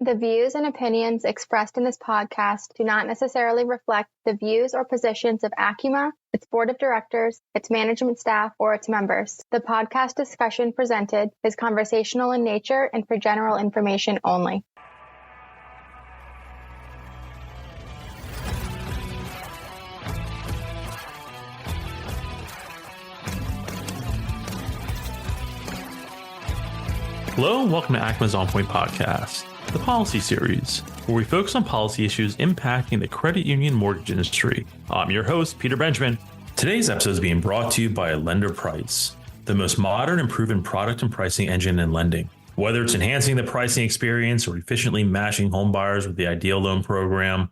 The views and opinions expressed in this podcast do not necessarily reflect the views or positions of Acuma, its board of directors, its management staff, or its members. The podcast discussion presented is conversational in nature and for general information only. Hello and welcome to Acuma's On Point podcast, the policy series, where we focus on policy issues impacting the credit union mortgage industry. I'm your host, Peter Benjamin. Today's episode is being brought to you by LenderPrice, the most modern and proven product and pricing engine in lending. Whether it's enhancing the pricing experience or efficiently matching home buyers with the ideal loan program,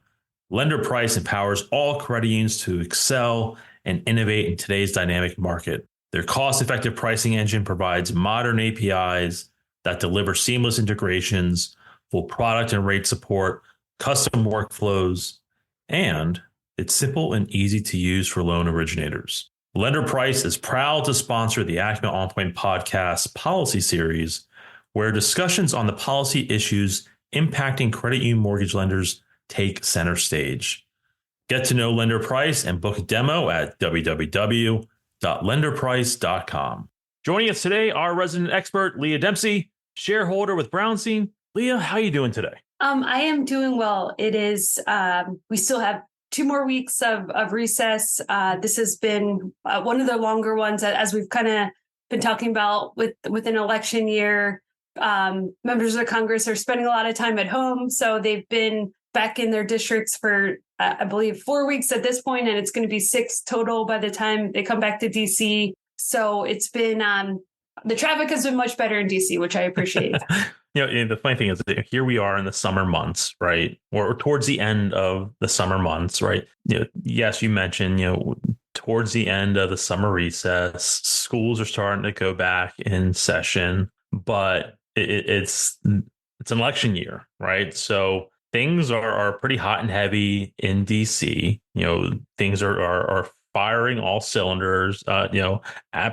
LenderPrice empowers all credit unions to excel and innovate in today's dynamic market. Their cost-effective pricing engine provides modern APIs that deliver seamless integrations, full product and rate support, custom workflows, and it's simple and easy to use for loan originators. LenderPrice is proud to sponsor the Acuma On Point podcast policy series, where discussions on the policy issues impacting credit union mortgage lenders take center stage. Get to know LenderPrice and book a demo at www.lenderprice.com. Joining us today, our resident expert, Leah Dempsey, shareholder with Brownstein. Leah, how are you doing today? I am doing well. It is, we still have 2 more weeks of recess. This has been one of the longer ones, as we've kind of been talking about with an election year. Members of Congress are spending a lot of time at home. So they've been back in their districts for, I believe, 4 weeks at this point, and it's going to be 6 total by the time they come back to DC. So it's been, the traffic has been much better in DC, which I appreciate. The funny thing is that here we are in the summer months, right? Or towards the end of the summer months, right? Yes, you mentioned, towards the end of the summer recess, schools are starting to go back in session, but it's an election year, right? So things are pretty hot and heavy in DC. Things are firing all cylinders. At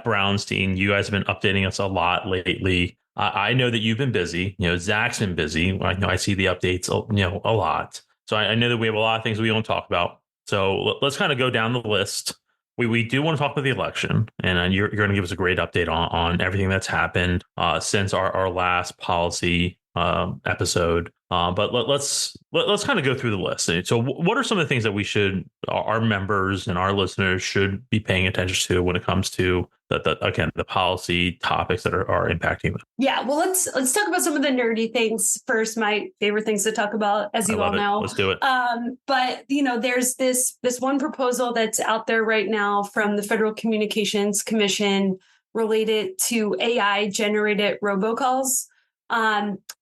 Brownstein, you guys have been updating us a lot lately. I know that you've been busy. Zach's been busy. I see the updates, a lot. So I know that we have a lot of things we want to talk about. So let's kind of go down the list. We do want to talk about the election, and you're going to give us a great update on everything that's happened since our last policy episode. But let's kind of go through the list. So what are some of the things that our members and our listeners should be paying attention to when it comes to the policy topics that are impacting them? Yeah, well, let's talk about some of the nerdy things first. My favorite things to talk about, as you all know. Let's do it. But there's this one proposal that's out there right now from the Federal Communications Commission related to AI generated robocalls.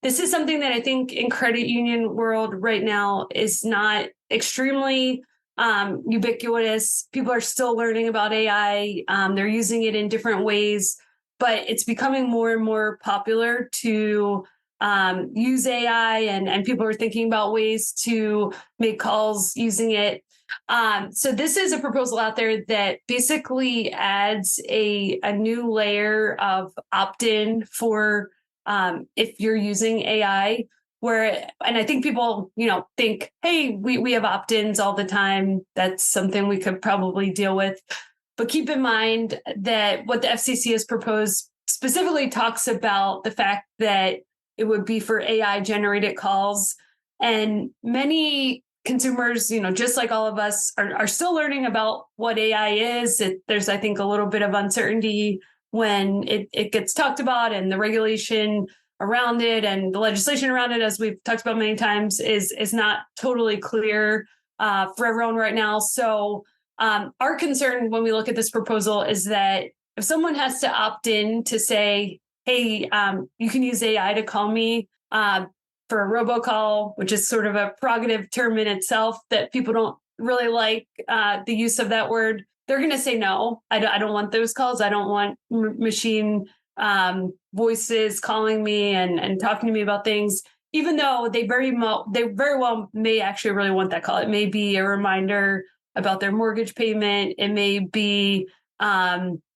This is something that I think in credit union world right now is not extremely ubiquitous. People are still learning about AI. They're using it in different ways, but it's becoming more and more popular to use AI, and people are thinking about ways to make calls using it. So this is a proposal out there that basically adds a new layer of opt-in for if you're using AI, and I think people, think, hey, we have opt-ins all the time. That's something we could probably deal with. But keep in mind that what the FCC has proposed specifically talks about the fact that it would be for AI generated calls. And many consumers, just like all of us, are still learning about what AI is. There's, I think, a little bit of uncertainty when it gets talked about, and the regulation around it and the legislation around it, as we've talked about many times, is not totally clear for everyone right now. So our concern when we look at this proposal is that if someone has to opt in to say, hey, you can use AI to call me for a robocall, which is sort of a prerogative term in itself that people don't really like the use of that word, they're going to say no. I don't want those calls. I don't want machine voices calling me and talking to me about things, even though they very well may actually really want that call. It may be a reminder about their mortgage payment. It may be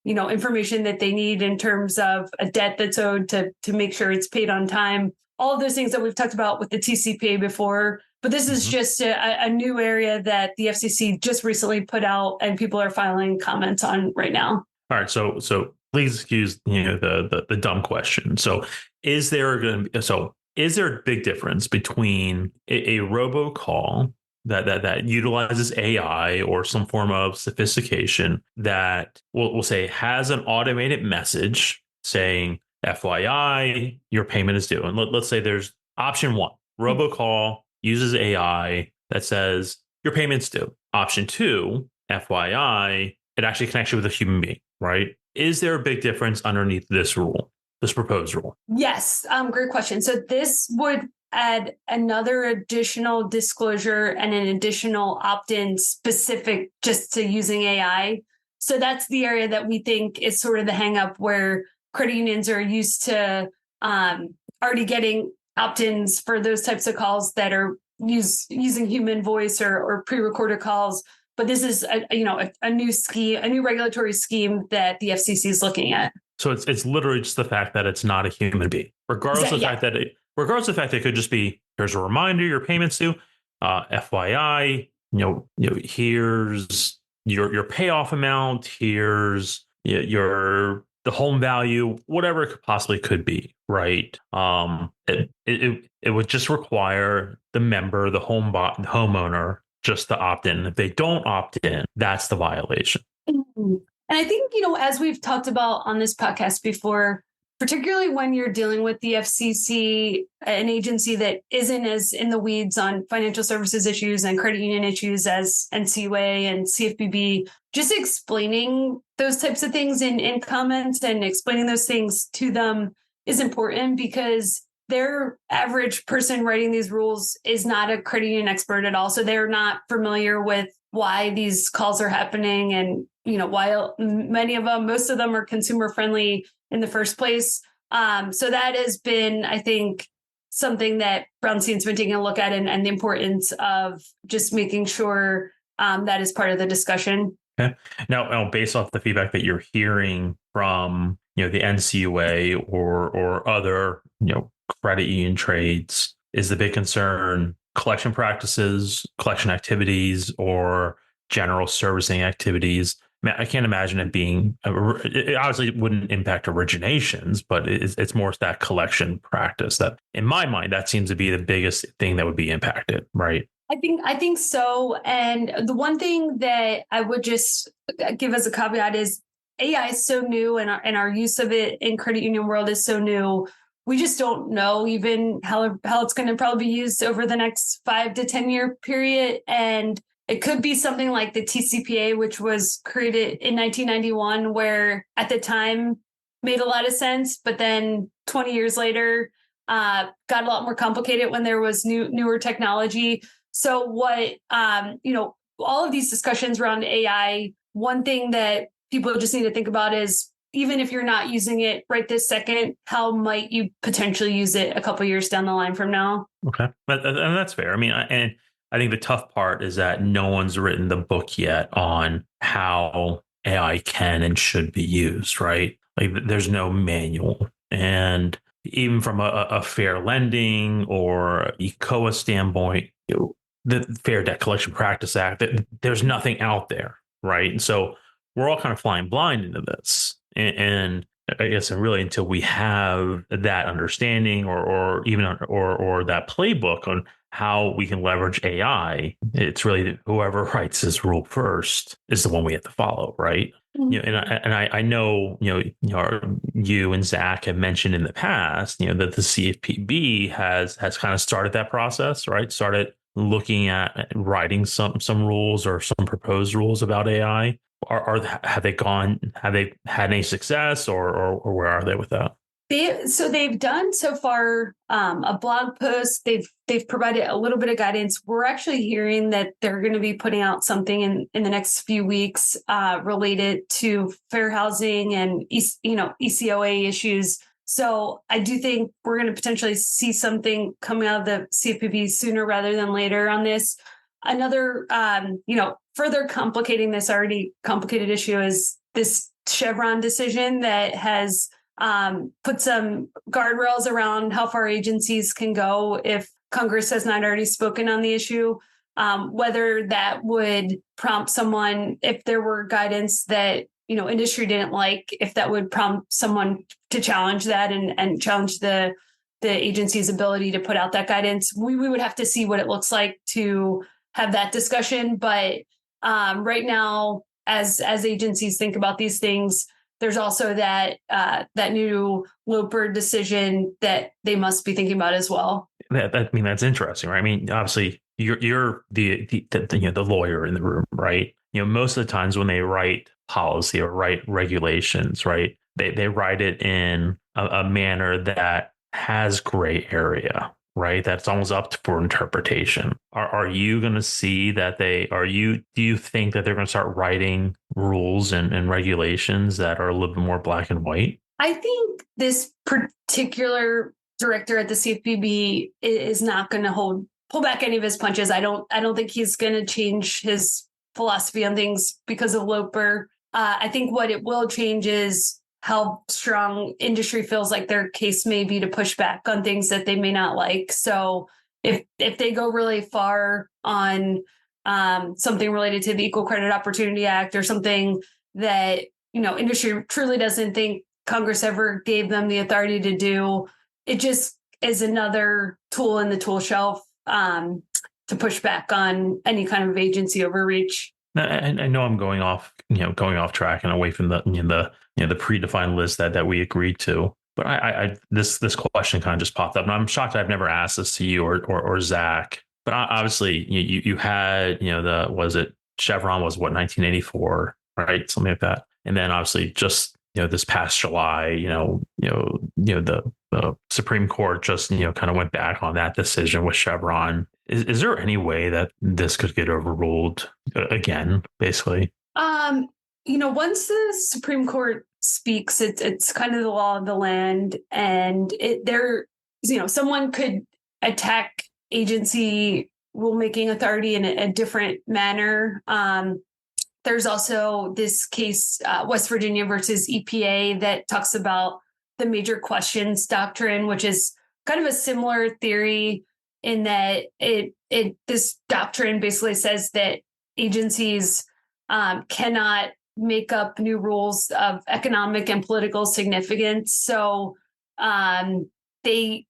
information that they need in terms of a debt that's owed to make sure it's paid on time. all of those things that we've talked about with the TCPA before. But this is just a new area that the FCC just recently put out and people are filing comments on right now. All right. So please excuse the dumb question. So is there a big difference between a robocall that utilizes AI or some form of sophistication that we'll say has an automated message saying, FYI, your payment is due. And let's say there's option one, robocall uses AI that says your payment's due. Option two, FYI, it actually connects you with a human being, right? Is there a big difference underneath this rule, this proposed rule? Yes, great question. So this would add another additional disclosure and an additional opt-in specific just to using AI. So that's the area that we think is sort of the hang up where credit unions are used to already getting opt-ins for those types of calls that are using human voice or pre-recorded calls. But this is a new scheme, a new regulatory scheme that the FCC is looking at. So it's literally just the fact that it's not a human being, regardless of the fact that it could just be, here's a reminder, your payment's due. FYI, here's your payoff amount. Here's the home value, whatever it possibly could be, right? It would just require the member, the homeowner, just to opt in. If they don't opt in, that's the violation. And I think, as we've talked about on this podcast before, particularly when you're dealing with the FCC, an agency that isn't as in the weeds on financial services issues and credit union issues as NCUA and CFPB, just explaining those types of things in comments and explaining those things to them is important because their average person writing these rules is not a credit union expert at all. So they're not familiar with why these calls are happening and, while most of them are consumer friendly in the first place. So that has been, I think, something that Brownstein's been taking a look at and the importance of just making sure that is part of the discussion. Okay. Now, based off the feedback that you're hearing from, the NCUA or other, credit union trades, is the big concern collection practices, collection activities, or general servicing activities? I can't imagine it being, it obviously wouldn't impact originations, but it's more that collection practice that, in my mind, that seems to be the biggest thing that would be impacted, right? I think so. And the one thing that I would just give as a caveat is AI is so new and our use of it in credit union world is so new. We just don't know even how it's going to probably be used over the next 5 to 10 year period. And it could be something like the TCPA, which was created in 1991, where at the time made a lot of sense, but then 20 years later got a lot more complicated when there was newer technology. So what, all of these discussions around AI, one thing that people just need to think about is, even if you're not using it right this second, how might you potentially use it a couple of years down the line from now? Okay. And that's fair. I mean, and I think the tough part is that no one's written the book yet on how AI can and should be used, right? Like there's no manual. And even from a fair lending or ECOA standpoint, the Fair Debt Collection Practice Act, there's nothing out there, right? And so we're all kind of flying blind into this. And I guess really until we have that understanding or even that playbook on how we can leverage AI, it's really whoever writes this rule first is the one we have to follow, right? Mm-hmm. I know you and Zach have mentioned in the past that the CFPB has kind of started that process, right? Started looking at writing some rules or some proposed rules about AI. Have they had any success or where are they with that? They've done so far a blog post. They've provided a little bit of guidance. We're actually hearing that they're going to be putting out something in the next few weeks related to fair housing and ECOA issues. So I do think we're going to potentially see something coming out of the CFPB sooner rather than later on this. Another, further complicating this already complicated issue is this Chevron decision that has put some guardrails around how far agencies can go if Congress has not already spoken on the issue. Whether that would prompt someone, if there were guidance that industry didn't like, if that would prompt someone to challenge that and challenge the agency's ability to put out that guidance. We would have to see what it looks like to have that discussion. But right now, as agencies think about these things, there's also that new Loper decision that they must be thinking about as well. That's interesting, right? I mean, obviously, you're the lawyer in the room, right? Most of the times when they write policy or write regulations, right, they write it in a manner that has gray area, right? That's almost up for interpretation. Are you going to see that do you think that they're going to start writing rules and regulations that are a little bit more black and white? I think this particular director at the CFPB is not going to pull back any of his punches. I don't think he's going to change his philosophy on things because of Loper. I think what it will change is how strong industry feels like their case may be to push back on things that they may not like. So if they go really far on something related to the Equal Credit Opportunity Act or something that industry truly doesn't think Congress ever gave them the authority to do, it just is another tool in the tool shelf to push back on any kind of agency overreach. I know I'm going off track and away from the predefined list that we agreed to. But I this question kind of just popped up, and I'm shocked I've never asked this to you or Zach. But obviously, you had Chevron was 1984, right? Something like that, and then obviously just this past July, the Supreme Court just kind of went back on that decision with Chevron. Is there any way that this could get overruled again, basically? Once the Supreme Court speaks, it's kind of the law of the land, and someone could attack agency rulemaking authority in a different manner. There's also this case, West Virginia versus EPA, that talks about the major questions doctrine, which is kind of a similar theory in that this doctrine basically says that agencies cannot make up new rules of economic and political significance. So they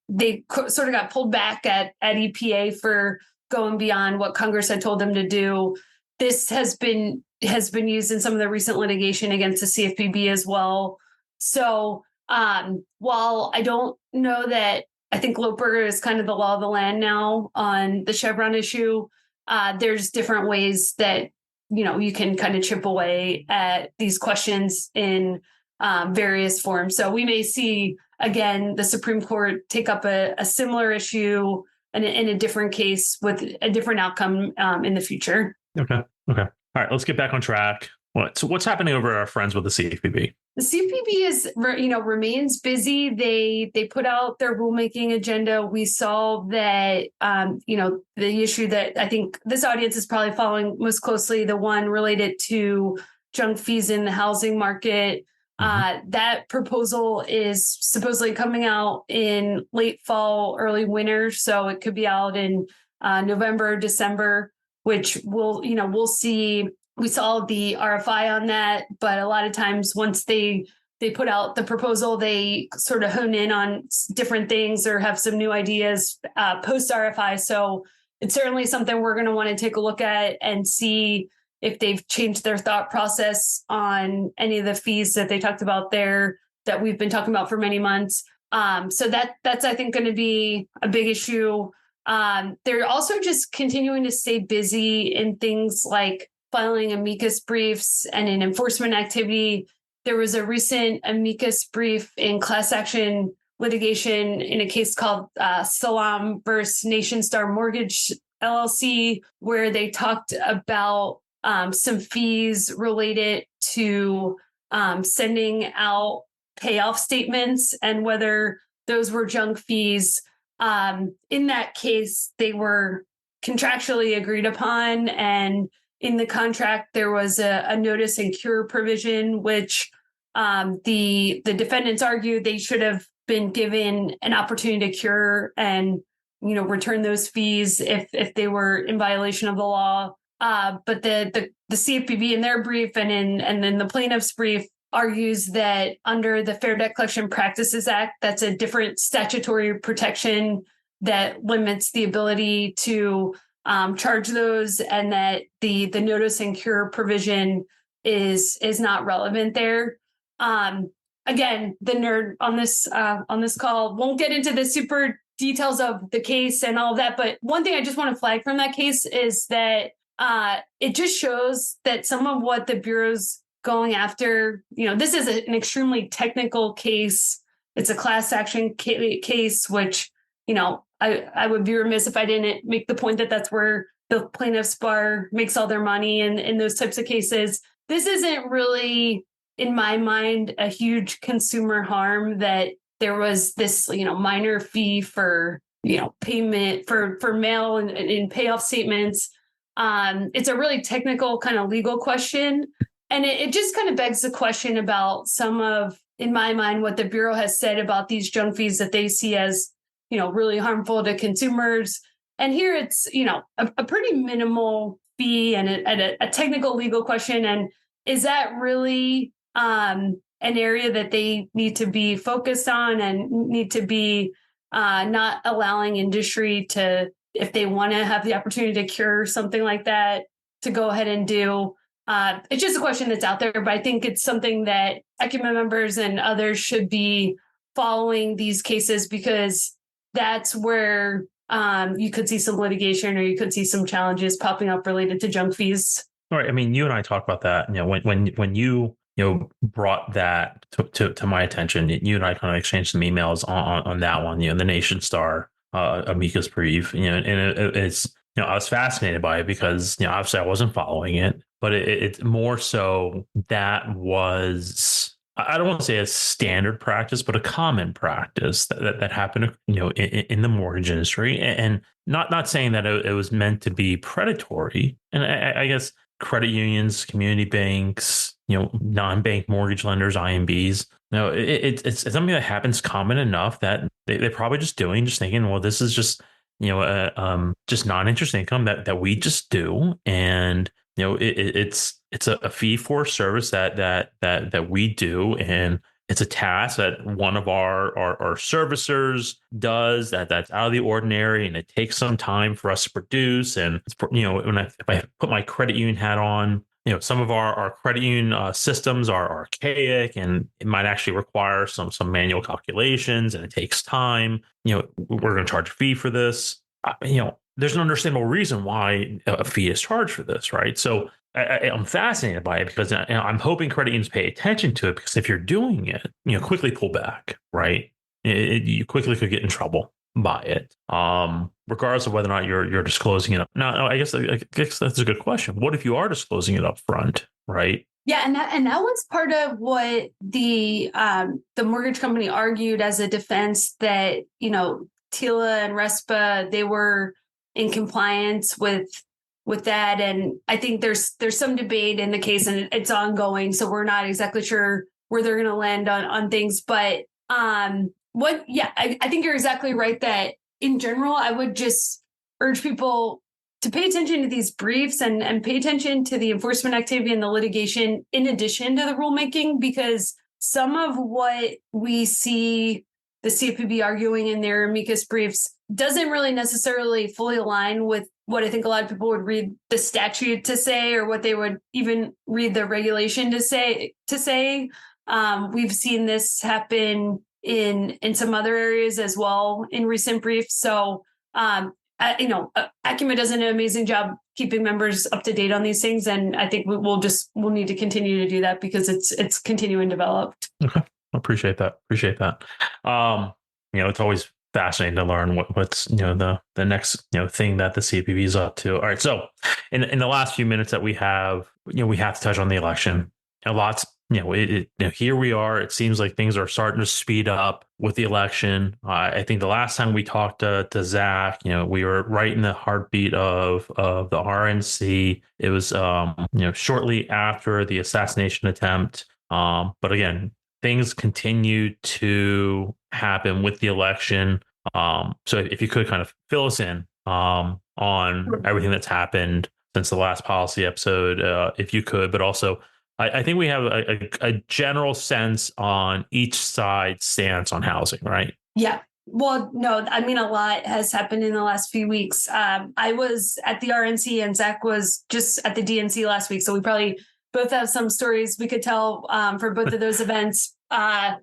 sort of got pulled back at EPA for going beyond what Congress had told them to do. This has been used in some of the recent litigation against the CFPB as well. So while I don't know that, I think Loper is kind of the law of the land now on the Chevron issue, there's different ways that you can kind of chip away at these questions in various forms. So we may see, again, the Supreme Court take up a similar issue in a different case with a different outcome in the future. Okay. All right, let's get back on track. So what's happening over at our friends with the CFPB? The CFPB remains busy. They put out their rulemaking agenda. We saw that the issue that I think this audience is probably following most closely, the one related to junk fees in the housing market. That proposal is supposedly coming out in late fall, early winter, so it could be out in November, December, which we'll see. We saw the RFI on that, but a lot of times once they put out the proposal, they sort of hone in on different things or have some new ideas post RFI. So it's certainly something we're going to want to take a look at and see if they've changed their thought process on any of the fees that they talked about there that we've been talking about for many months. So that's, I think, going to be a big issue. They're also just continuing to stay busy in things like filing amicus briefs and in enforcement activity. There was a recent amicus brief in class action litigation in a case called Salam versus Nation Star Mortgage LLC, where they talked about some fees related to sending out payoff statements and whether those were junk fees. In that case, they were contractually agreed upon, and in the contract, there was a notice and cure provision, which The defendants argued they should have been given an opportunity to cure and, return those fees if they were in violation of the law. But the CFPB in their brief and then the plaintiff's brief argues that under the Fair Debt Collection Practices Act, that's a different statutory protection that limits the ability to charge those, and that the notice and cure provision is not relevant there. Again, the nerd on this call won't get into the super details of the case and all of that, but one thing I just want to flag from that case is that it just shows that some of what the Bureau's going after, this is an extremely technical case. It's a class action case, which, I would be remiss if I didn't make the point that that's where the plaintiff's bar makes all their money in those types of cases. This isn't really, in my mind, a huge consumer harm that there was this, minor fee for, payment for mail and payoff statements. It's a really technical kind of legal question. And it just kind of begs the question about some of, in my mind, what the Bureau has said about these junk fees that they see as, really harmful to consumers. And here it's, a pretty minimal fee and a technical legal question. And is that really an area that they need to be focused on and need to be not allowing industry to, if they want to have the opportunity to cure something like that, to go ahead and do? It's just a question that's out there, but I think it's something that Acumen members and others should be following these cases, because that's where you could see some litigation or you could see some challenges popping up related to junk fees. All right. I mean, you and I talked about that. When you brought that to my attention, you and I kind of exchanged some emails on that one. The Nation Star amicus brief. And it's I was fascinated by it because obviously I wasn't following it, but it's more so that was, I don't want to say a standard practice, but a common practice that happened, in the mortgage industry, and not saying that it was meant to be predatory. And I guess credit unions, community banks, non-bank mortgage lenders, IMBs, it's something that happens common enough that they're probably just thinking, well, this is just, just non-interest income that we just do. And, it's a fee for service that we do. And it's a task that one of our servicers does that's out of the ordinary, and it takes some time for us to produce. And if I put my credit union hat on, some of our credit union systems are archaic, and it might actually require some manual calculations, and it takes time. We're going to charge a fee for this. There's an understandable reason why a fee is charged for this, right? So I'm fascinated by it because I'm hoping credit unions pay attention to it, because if you're doing it, quickly pull back, right? You quickly could get in trouble by it, regardless of whether or not you're disclosing it. Now, I guess that's a good question. What if you are disclosing it up front, right? Yeah, and that was part of what the mortgage company argued as a defense, that TILA and RESPA, they were in compliance with that. And I think there's some debate in the case, and it's ongoing, so we're not exactly sure where they're going to land on things. But I think you're exactly right that in general, I would just urge people to pay attention to these briefs and pay attention to the enforcement activity and the litigation in addition to the rulemaking, because some of what we see the CFPB arguing in their amicus briefs doesn't really necessarily fully align with what I think a lot of people would read the statute to say, or what they would even read the regulation to say. We've seen this happen in some other areas as well in recent briefs. So, Acumen does an amazing job keeping members up to date on these things, and I think we'll need to continue to do that because it's continuing developed. Okay, appreciate that. It's always fascinating to learn what's the next thing that the CFPB is up to. All right, so in the last few minutes that we have, we have to touch on the election. Here we are. It seems like things are starting to speed up with the election. I think the last time we talked to Zach, we were right in the heartbeat of the RNC. It was shortly after the assassination attempt But again, things continue to happen with the election. So if you could kind of fill us in on everything that's happened since the last policy episode, if you could, but also I think we have a general sense on each side's stance on housing, right? Yeah. Well, no, I mean, a lot has happened in the last few weeks. I was at the RNC and Zach was just at the DNC last week. So we probably both have some stories we could tell for both of those events. Zach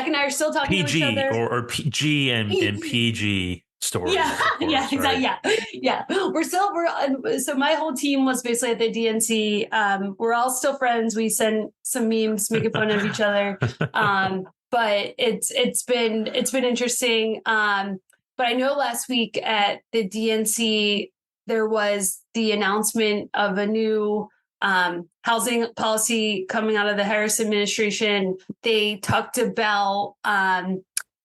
and I are still talking to each other. Or PG and PG stories. Yeah, course, yeah, exactly. Right? Yeah. So my whole team was basically at the DNC. We're all still friends. We send some memes making fun of each other. But it's been interesting. But I know last week at the DNC there was the announcement of a new housing policy coming out of the Harris administration. They talked about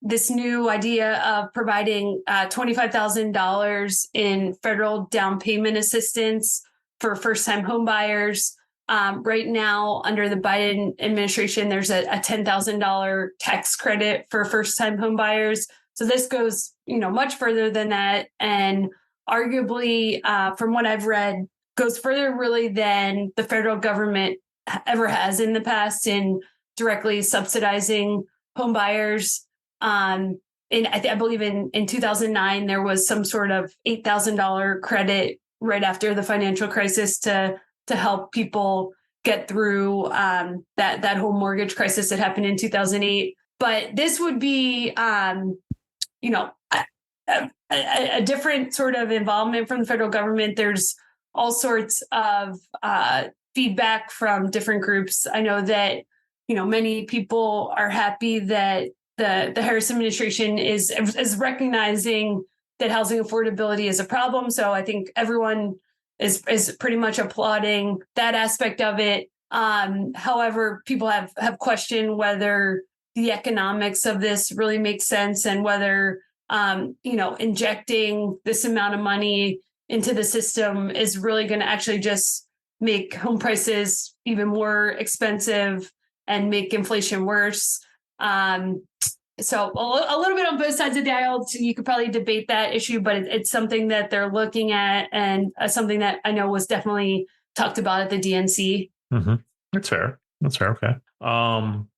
this new idea of providing $25,000 in federal down payment assistance for first-time home buyers. Right now, under the Biden administration, there's a $10,000 tax credit for first-time home buyers. So this goes, much further than that, and arguably, from what I've read, goes further really than the federal government ever has in the past in directly subsidizing home buyers. I believe in 2009 there was some sort of $8,000 credit right after the financial crisis to help people get through that whole mortgage crisis that happened in 2008. But this would be, a different sort of involvement from the federal government. There's all sorts of feedback from different groups. I know that, many people are happy that the Harris administration is recognizing that housing affordability is a problem. So I think everyone is pretty much applauding that aspect of it. However, people have questioned whether the economics of this really makes sense and whether, injecting this amount of money into the system is really going to actually just make home prices even more expensive and make inflation worse. So a little bit on both sides of the aisle. So you could probably debate that issue, but it's something that they're looking at and something that I know was definitely talked about at the DNC. Mm-hmm. That's fair. Okay.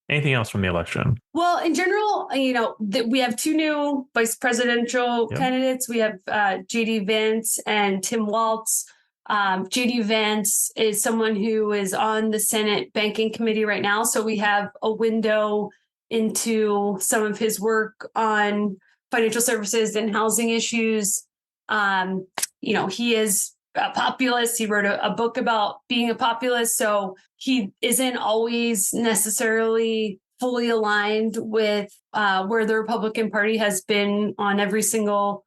Anything else from the election? Well, in general, we have two new vice presidential candidates. We have J.D. Vance and Tim Walz. J.D. Vance is someone who is on the Senate Banking Committee right now. So we have a window into some of his work on financial services and housing issues. He is a populist. He wrote a book about being a populist. So he isn't always necessarily fully aligned with where the Republican Party has been on every single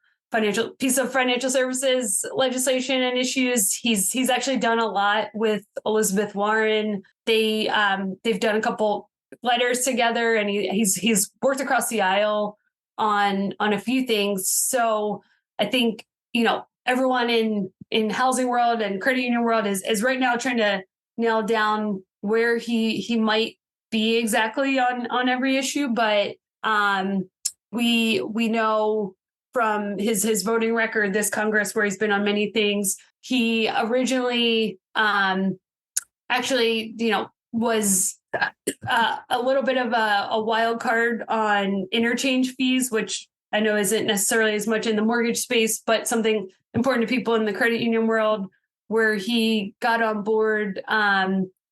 piece of financial services legislation and issues. He's actually done a lot with Elizabeth Warren. They've done a couple letters together, and he's worked across the aisle on a few things. So I think everyone in housing world and credit union world is right now trying to nail down where he might be exactly on every issue. But we know from his voting record this Congress, where he's been on many things, he originally was a little bit of a wild card on interchange fees, which I know isn't necessarily as much in the mortgage space, but something important to people in the credit union world, where he got on board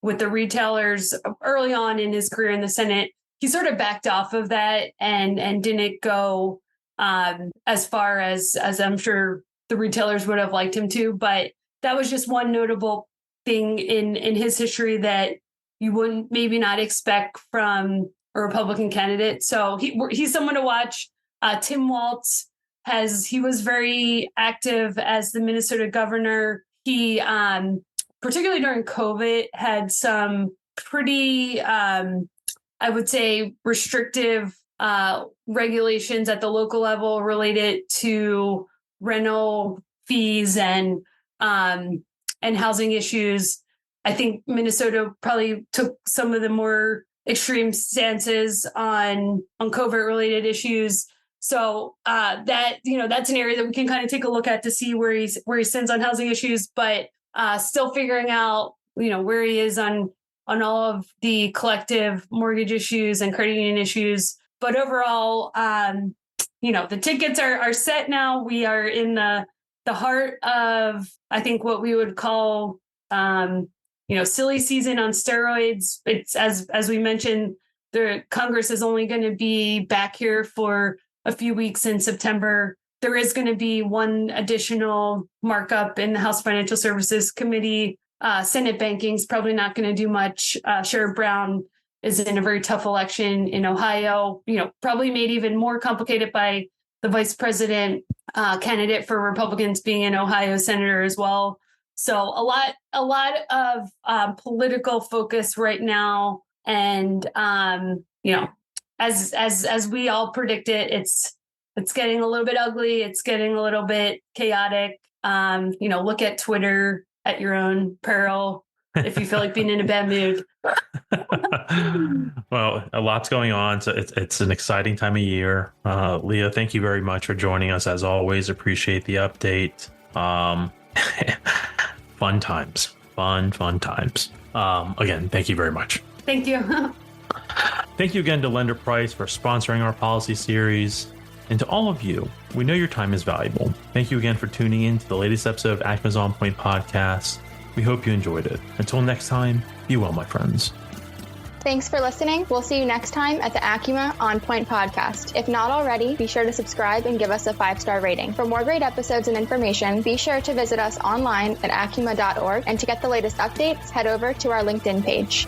with the retailers early on in his career in the Senate. He sort of backed off of that and didn't go as far as I'm sure the retailers would have liked him to. But that was just one notable thing in his history that you wouldn't maybe not expect from a Republican candidate. So he's someone to watch. Tim Walz he was very active as the Minnesota governor. He, particularly during COVID, had some pretty, I would say, restrictive regulations at the local level related to rental fees and housing issues. I think Minnesota probably took some of the more extreme stances on COVID related issues. So that, that's an area that we can kind of take a look at to see where he stands on housing issues, but still figuring out, where he is on all of the collective mortgage issues and credit union issues. But overall, the tickets are set now. We are in the heart of, I think, what we would call, silly season on steroids. It's as we mentioned, the Congress is only going to be back here for a few weeks in September. There is going to be one additional markup in the House Financial Services Committee. Senate banking is probably not going to do much. Sherrod Brown is in a very tough election in Ohio, probably made even more complicated by the vice president candidate for Republicans being an Ohio senator as well. So a lot of political focus right now. And, as we all predicted, it's getting a little bit ugly. It's getting a little bit chaotic. Look at Twitter at your own peril if you feel like being in a bad mood. Well, a lot's going on. So it's an exciting time of year. Leah, thank you very much for joining us. As always, appreciate the update. Fun times. Again, thank you very much. Thank you. Thank you again to Lender Price for sponsoring our policy series. And to all of you, we know your time is valuable. Thank you again for tuning in to the latest episode of Acuma's On Point podcast. We hope you enjoyed it. Until next time, be well, my friends. Thanks for listening. We'll see you next time at the Acuma On Point podcast. If not already, be sure to subscribe and give us a 5-star rating. For more great episodes and information, be sure to visit us online at acuma.org. And to get the latest updates, head over to our LinkedIn page.